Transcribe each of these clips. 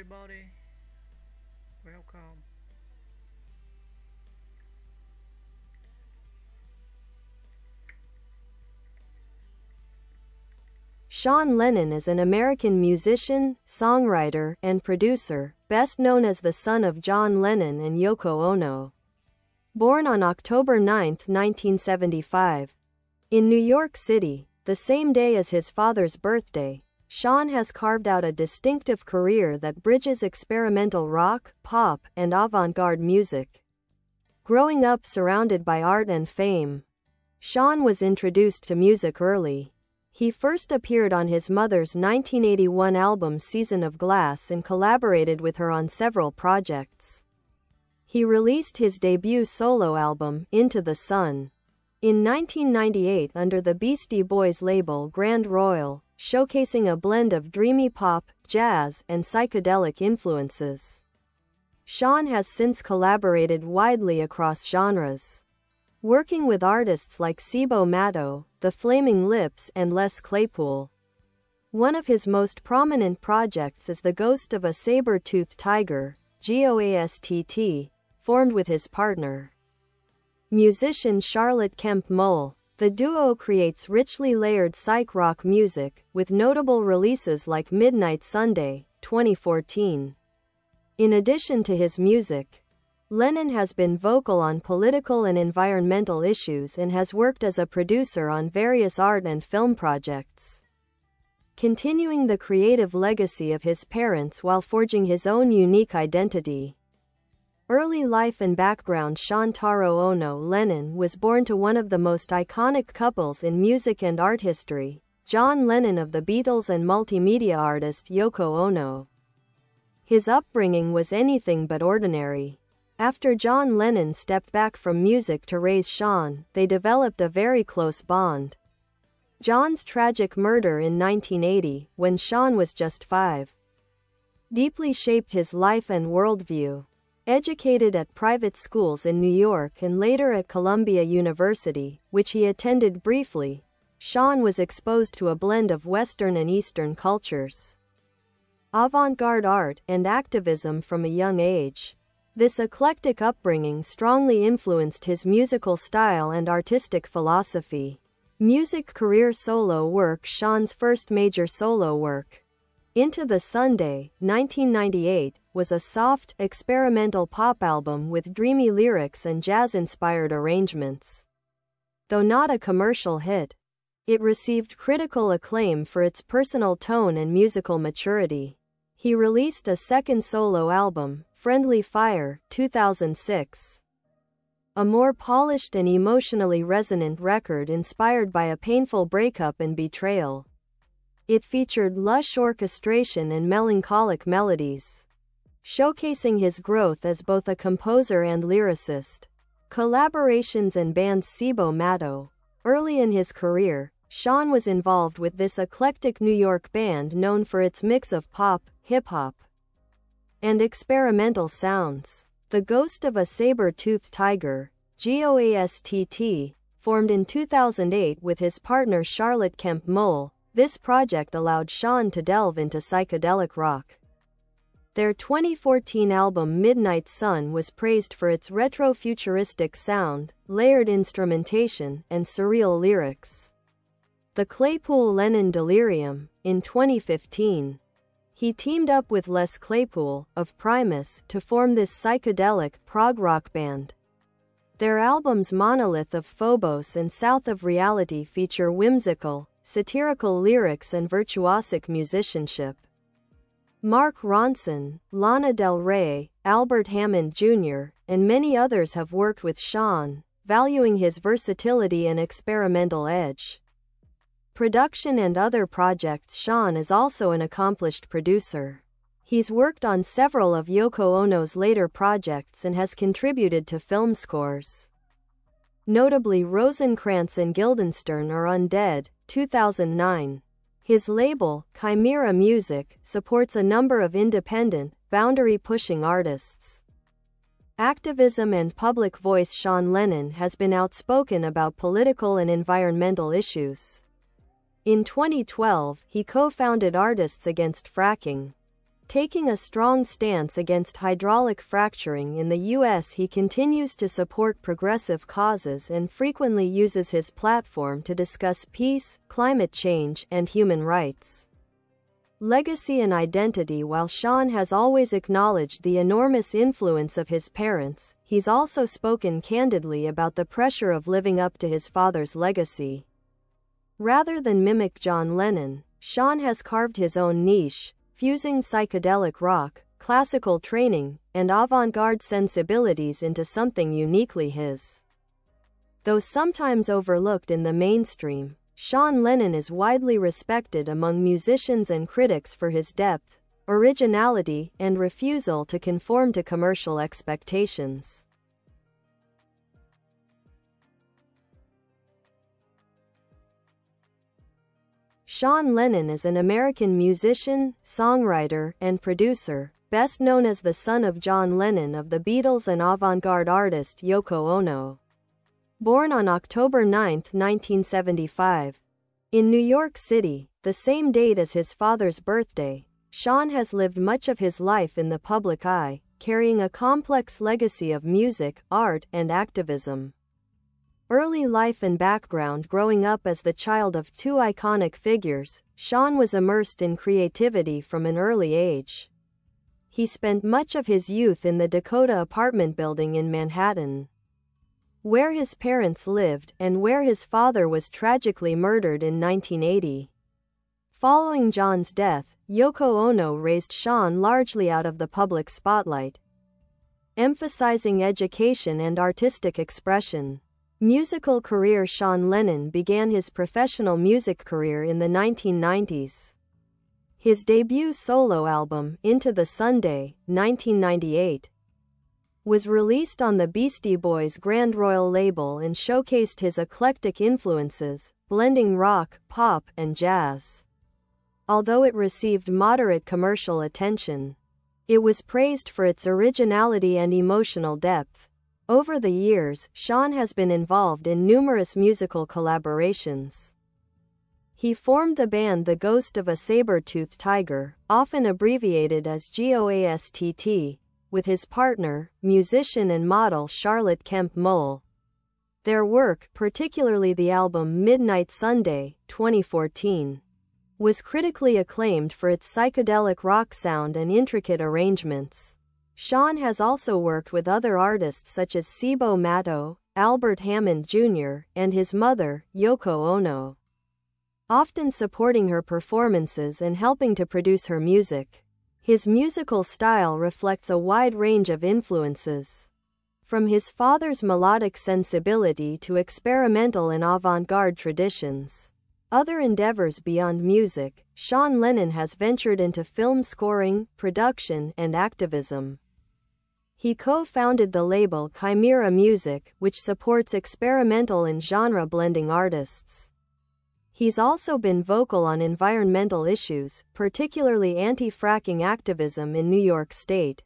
everybody, welcome. Sean Lennon is an American musician, songwriter, and producer, best known as the son of John Lennon and Yoko Ono. Born on October 9, 1975, in New York City, the same day as his father's birthday, Sean has carved out a distinctive career that bridges experimental rock, pop, and avant-garde music. Growing up surrounded by art and fame, Sean was introduced to music early. He first appeared on his mother's 1981 album Season of Glass and collaborated with her on several projects. He released his debut solo album, Into the Sun, in 1998 under the Beastie Boys label Grand Royal, showcasing a blend of dreamy pop, jazz, and psychedelic influences. Sean has since collaborated widely across genres, working with artists like Cibo Matto, The Flaming Lips, and Les Claypool. One of his most prominent projects is the Ghost of a Saber Tooth Tiger, GOASTT, formed with his partner, musician Charlotte Kemp Muhl. The duo creates richly layered psych-rock music, with notable releases like Midnight Sunday, 2014. In addition to his music, Lennon has been vocal on political and environmental issues and has worked as a producer on various art and film projects, continuing the creative legacy of his parents while forging his own unique identity. Early life and background. Sean Taro Ono Lennon was born to one of the most iconic couples in music and art history, John Lennon of the Beatles and multimedia artist Yoko Ono. His upbringing was anything but ordinary. After John Lennon stepped back from music to raise Sean, they developed a very close bond. John's tragic murder in 1980, when Sean was just 5, deeply shaped his life and worldview. Educated at private schools in New York and later at Columbia University, which he attended briefly, Sean was exposed to a blend of Western and Eastern cultures, avant-garde art, and activism from a young age. This eclectic upbringing strongly influenced his musical style and artistic philosophy. Music career. Solo work. Sean's first major solo work, Into the Sunday, 1998, was a soft, experimental pop album with dreamy lyrics and jazz-inspired arrangements. Though not a commercial hit, it received critical acclaim for its personal tone and musical maturity. He released a second solo album, Friendly Fire, 2006. A more polished and emotionally resonant record inspired by a painful breakup and betrayal. It featured lush orchestration and melancholic melodies, showcasing his growth as both a composer and lyricist. Collaborations and bands. Cibo Matto. Early in his career, Sean was involved with this eclectic New York band known for its mix of pop, hip-hop, and experimental sounds. The Ghost of a Saber Tooth Tiger, GOASTT, formed in 2008 with his partner Charlotte Kemp Muhl. This project allowed Sean to delve into psychedelic rock. Their 2014 album Midnight Sun was praised for its retro-futuristic sound, layered instrumentation, and surreal lyrics. The Claypool Lennon Delirium. In 2015, he teamed up with Les Claypool, of Primus, to form this psychedelic, prog rock band. Their albums Monolith of Phobos and South of Reality feature whimsical, satirical lyrics and virtuosic musicianship. Mark Ronson, Lana Del Rey, Albert Hammond Jr., and many others have worked with Sean, valuing his versatility and experimental edge. Production and other projects. Sean is also an accomplished producer. He's worked on several of Yoko Ono's later projects and has contributed to film scores, notably Rosencrantz and Guildenstern or Undead, 2009. His label, Chimera Music, supports a number of independent, boundary-pushing artists. Activism and public voice. Sean Lennon has been outspoken about political and environmental issues. In 2012, he co-founded Artists Against Fracking, Taking a strong stance against hydraulic fracturing in the U.S., he continues to support progressive causes and frequently uses his platform to discuss peace, climate change, and human rights. Legacy and identity. While Sean has always acknowledged the enormous influence of his parents, he's also spoken candidly about the pressure of living up to his father's legacy. Rather than mimic John Lennon, Sean has carved his own niche, fusing psychedelic rock, classical training, and avant-garde sensibilities into something uniquely his. Though sometimes overlooked in the mainstream, Sean Lennon is widely respected among musicians and critics for his depth, originality, and refusal to conform to commercial expectations. Sean Lennon is an American musician, songwriter, and producer, best known as the son of John Lennon of the Beatles and avant-garde artist Yoko Ono. Born on October 9, 1975, in New York City, the same date as his father's birthday, Sean has lived much of his life in the public eye, carrying a complex legacy of music, art, and activism. Early life and background. Growing up as the child of two iconic figures, Sean was immersed in creativity from an early age. He spent much of his youth in the Dakota apartment building in Manhattan, where his parents lived, and where his father was tragically murdered in 1980. Following John's death, Yoko Ono raised Sean largely out of the public spotlight, emphasizing education and artistic expression. Musical career. Sean Lennon began his professional music career in the 1990s. His debut solo album, Into the Sunday, 1998, was released on the Beastie Boys' Grand Royal label and showcased his eclectic influences, blending rock, pop, and jazz. Although it received moderate commercial attention, it was praised for its originality and emotional depth. Over the years, Sean has been involved in numerous musical collaborations. He formed the band The Ghost of a Saber Tooth Tiger, often abbreviated as GOASTT, with his partner, musician and model Charlotte Kemp Muhl. Their work, particularly the album Midnight Sunday, 2014, was critically acclaimed for its psychedelic rock sound and intricate arrangements. Sean has also worked with other artists such as Cibo Matto, Albert Hammond Jr., and his mother, Yoko Ono, often supporting her performances and helping to produce her music. His musical style reflects a wide range of influences, from his father's melodic sensibility to experimental and avant-garde traditions. Other endeavors beyond music. Sean Lennon has ventured into film scoring, production, and activism. He co-founded the label Chimera Music, which supports experimental and genre-blending artists. He's also been vocal on environmental issues, particularly anti-fracking activism in New York State,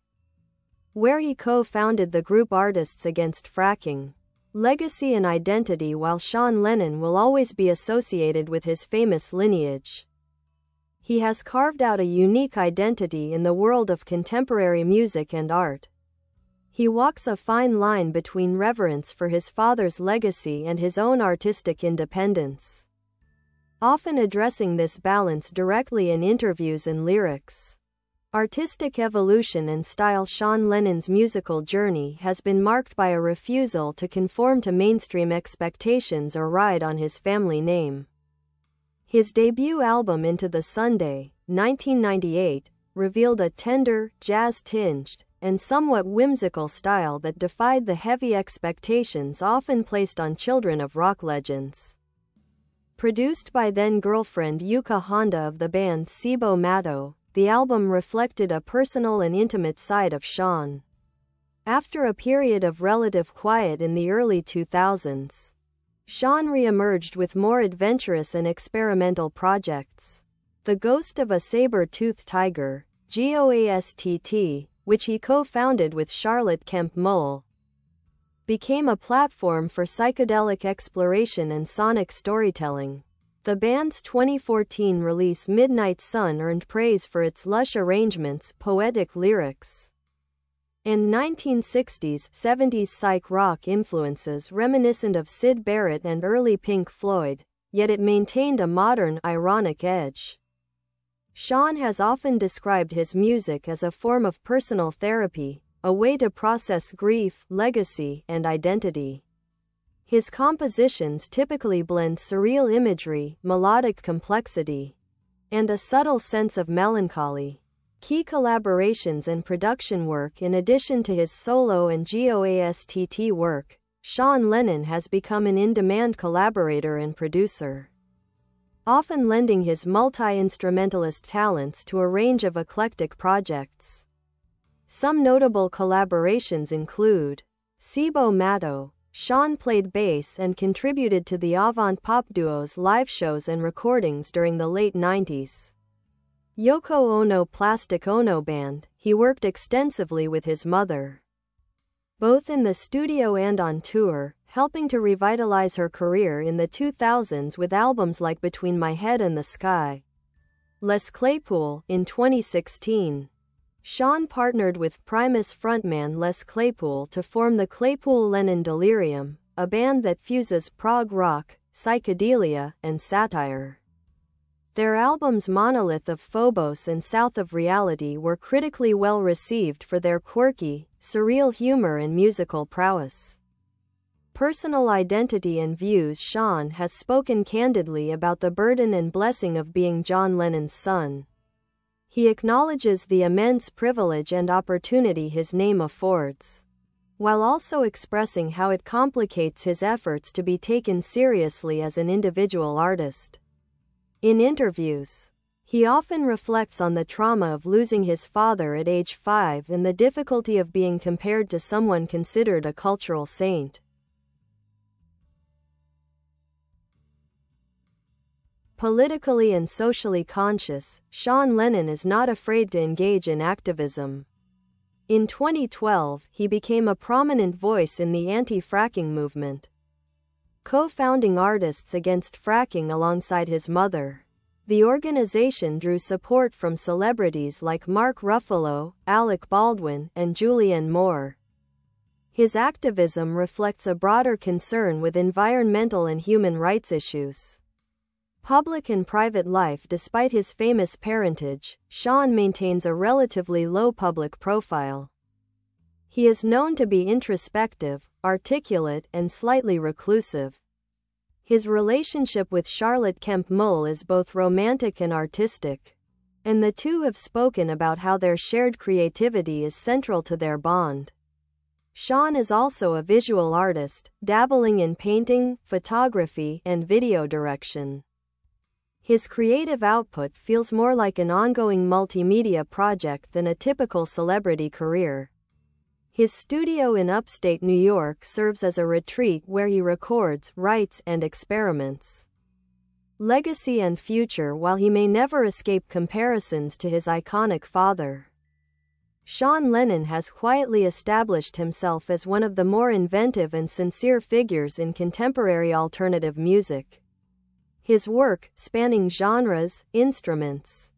where he co-founded the group Artists Against Fracking. Legacy and identity. While Sean Lennon will always be associated with his famous lineage, he has carved out a unique identity in the world of contemporary music and art. He walks a fine line between reverence for his father's legacy and his own artistic independence, often addressing this balance directly in interviews and lyrics. Artistic evolution and style. Sean Lennon's musical journey has been marked by a refusal to conform to mainstream expectations or ride on his family name. His debut album Into the Sunday, 1998, revealed a tender, jazz-tinged, and somewhat whimsical style that defied the heavy expectations often placed on children of rock legends. Produced by then-girlfriend Yuka Honda of the band Cibo Matto, the album reflected a personal and intimate side of Sean. After a period of relative quiet in the early 2000s, Sean re-emerged with more adventurous and experimental projects. The Ghost of a Saber Tooth Tiger, GOASTT, which he co-founded with Charlotte Kemp Muhl, became a platform for psychedelic exploration and sonic storytelling. The band's 2014 release Midnight Sun earned praise for its lush arrangements, poetic lyrics, and 1960s-70s psych-rock influences reminiscent of Syd Barrett and early Pink Floyd, yet it maintained a modern, ironic edge. Sean has often described his music as a form of personal therapy, a way to process grief, legacy, and identity. His compositions typically blend surreal imagery, melodic complexity, and a subtle sense of melancholy. Key collaborations and production work. In addition to his solo and GOASTT work, Sean Lennon has become an in-demand collaborator and producer, often lending his multi-instrumentalist talents to a range of eclectic projects. Some notable collaborations include Cibo Matto. Sean played bass and contributed to the avant-pop duo's live shows and recordings during the late 90s. Yoko Ono Plastic Ono Band. He worked extensively with his mother, both in the studio and on tour, helping to revitalize her career in the 2000s with albums like Between My Head and the Sky. Les Claypool. In 2016, Sean partnered with Primus frontman Les Claypool to form the Claypool-Lennon Delirium, a band that fuses prog rock, psychedelia, and satire. Their albums Monolith of Phobos and South of Reality were critically well received for their quirky, surreal humor and musical prowess. Personal identity and views. Sean has spoken candidly about the burden and blessing of being John Lennon's son. He acknowledges the immense privilege and opportunity his name affords, while also expressing how it complicates his efforts to be taken seriously as an individual artist. In interviews, he often reflects on the trauma of losing his father at age 5 and the difficulty of being compared to someone considered a cultural saint. Politically and socially conscious, Sean Lennon is not afraid to engage in activism. In 2012, he became a prominent voice in the anti-fracking movement, co-founding Artists Against Fracking alongside his mother. The organization drew support from celebrities like Mark Ruffalo, Alec Baldwin, and Julianne Moore. His activism reflects a broader concern with environmental and human rights issues. Public and private life. Despite his famous parentage, Sean maintains a relatively low public profile. He is known to be introspective, articulate, and slightly reclusive. His relationship with Charlotte Kemp Muhl is both romantic and artistic, and the two have spoken about how their shared creativity is central to their bond. Sean is also a visual artist, dabbling in painting, photography, and video direction. His creative output feels more like an ongoing multimedia project than a typical celebrity career. His studio in upstate New York serves as a retreat where he records, writes, and experiments. Legacy and future. While he may never escape comparisons to his iconic father, Sean Lennon has quietly established himself as one of the more inventive and sincere figures in contemporary alternative music. His work, spanning genres, instruments,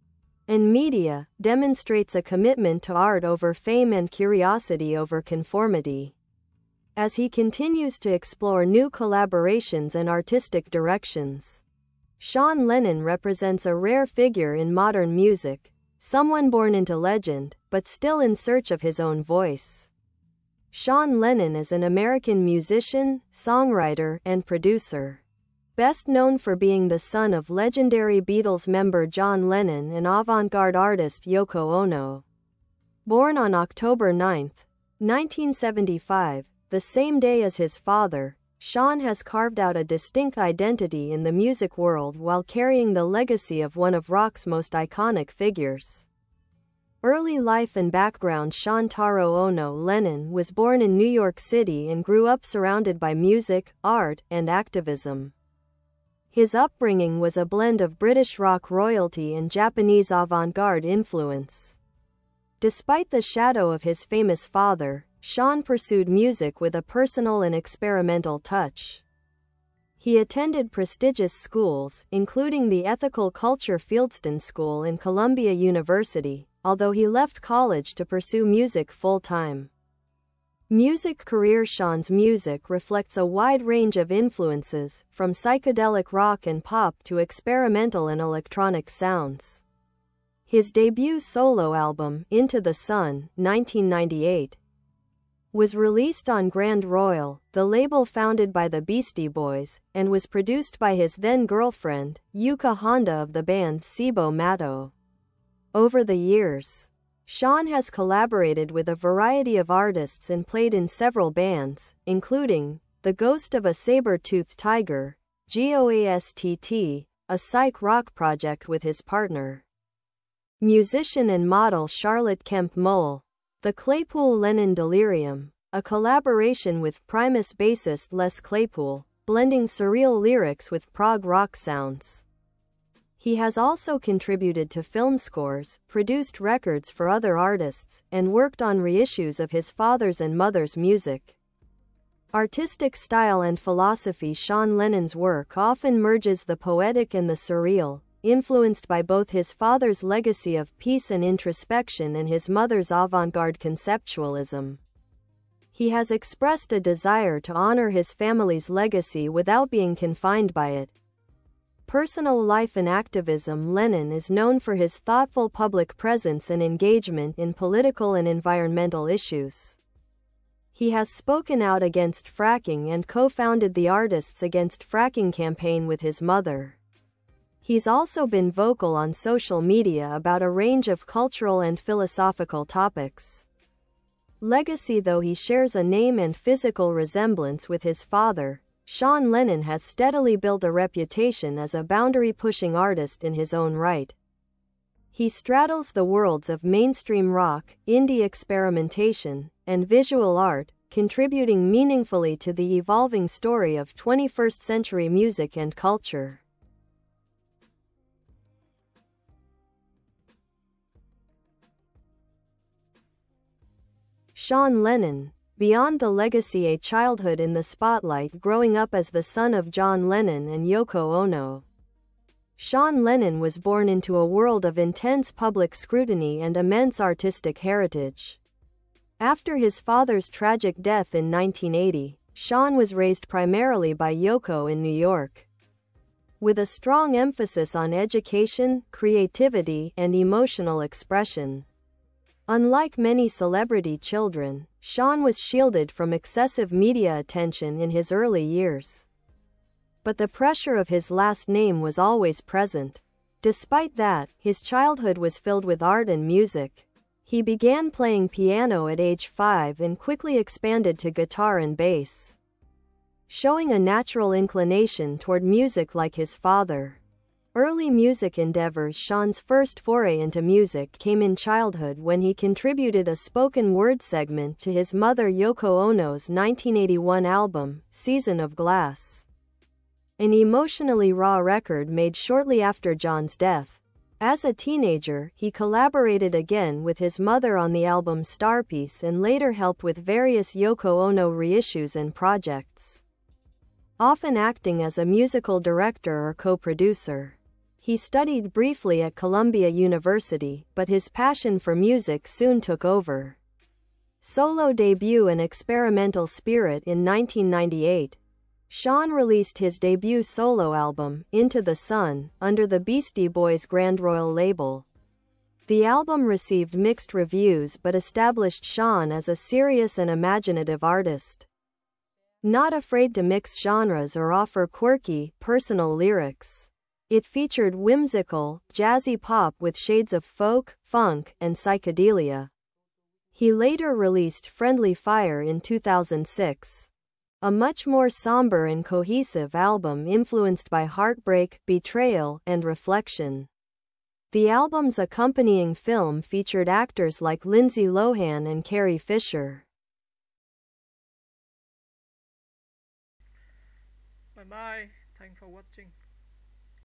and media, demonstrates a commitment to art over fame and curiosity over conformity. As he continues to explore new collaborations and artistic directions, Sean Lennon represents a rare figure in modern music, someone born into legend, but still in search of his own voice. Sean Lennon is an American musician, songwriter, and producer, best known for being the son of legendary Beatles member John Lennon and avant-garde artist Yoko Ono. Born on October 9, 1975, the same day as his father, Sean has carved out a distinct identity in the music world while carrying the legacy of one of rock's most iconic figures. Early life and background. Sean Taro Ono Lennon was born in New York City and grew up surrounded by music, art, and activism. His upbringing was a blend of British rock royalty and Japanese avant-garde influence. Despite the shadow of his famous father, Sean pursued music with a personal and experimental touch. He attended prestigious schools, including the Ethical Culture Fieldston School and Columbia University, although he left college to pursue music full-time. Music career. Sean's music reflects a wide range of influences, from psychedelic rock and pop to experimental and electronic sounds. His debut solo album, Into the Sun, 1998, was released on Grand Royal, the label founded by the Beastie Boys, and was produced by his then-girlfriend, Yuka Honda of the band Cibo Matto. Over the years, Sean has collaborated with a variety of artists and played in several bands, including the Ghost of a Saber Tooth Tiger, GOASTT, a psych-rock project with his partner, musician and model Charlotte Kemp Muhl, the Claypool Lennon Delirium, a collaboration with Primus bassist Les Claypool, blending surreal lyrics with prog rock sounds. He has also contributed to film scores, produced records for other artists, and worked on reissues of his father's and mother's music. Artistic style and philosophy. Sean Lennon's work often merges the poetic and the surreal, influenced by both his father's legacy of peace and introspection and his mother's avant-garde conceptualism. He has expressed a desire to honor his family's legacy without being confined by it. Personal life and activism. Lennon is known for his thoughtful public presence and engagement in political and environmental issues. He has spoken out against fracking and co-founded the Artists Against Fracking campaign with his mother. He's also been vocal on social media about a range of cultural and philosophical topics. Legacy. Though he shares a name and physical resemblance with his father, Sean Lennon has steadily built a reputation as a boundary-pushing artist in his own right. He straddles the worlds of mainstream rock, indie experimentation, and visual art, contributing meaningfully to the evolving story of 21st-century music and culture. Sean Lennon. Beyond the legacy. A childhood in the spotlight. Growing up as the son of John Lennon and Yoko Ono, Sean Lennon was born into a world of intense public scrutiny and immense artistic heritage. After his father's tragic death in 1980, Sean was raised primarily by Yoko in New York, with a strong emphasis on education, creativity, and emotional expression. Unlike many celebrity children, Sean was shielded from excessive media attention in his early years. But the pressure of his last name was always present. Despite that, his childhood was filled with art and music. He began playing piano at age 5 and quickly expanded to guitar and bass, showing a natural inclination toward music like his father. Early music endeavors. Sean's first foray into music came in childhood when he contributed a spoken word segment to his mother Yoko Ono's 1981 album, Season of Glass, an emotionally raw record made shortly after John's death. As a teenager, he collaborated again with his mother on the album Starpiece and later helped with various Yoko Ono reissues and projects, often acting as a musical director or co-producer. He studied briefly at Columbia University, but his passion for music soon took over. Solo debut and experimental spirit. In 1998, Sean released his debut solo album, Into the Sun, under the Beastie Boys' Grand Royal label. The album received mixed reviews but established Sean as a serious and imaginative artist, not afraid to mix genres or offer quirky, personal lyrics. It featured whimsical, jazzy pop with shades of folk, funk, and psychedelia. He later released Friendly Fire in 2006, a much more somber and cohesive album influenced by heartbreak, betrayal, and reflection. The album's accompanying film featured actors like Lindsay Lohan and Carrie Fisher. Bye bye. Thanks for watching.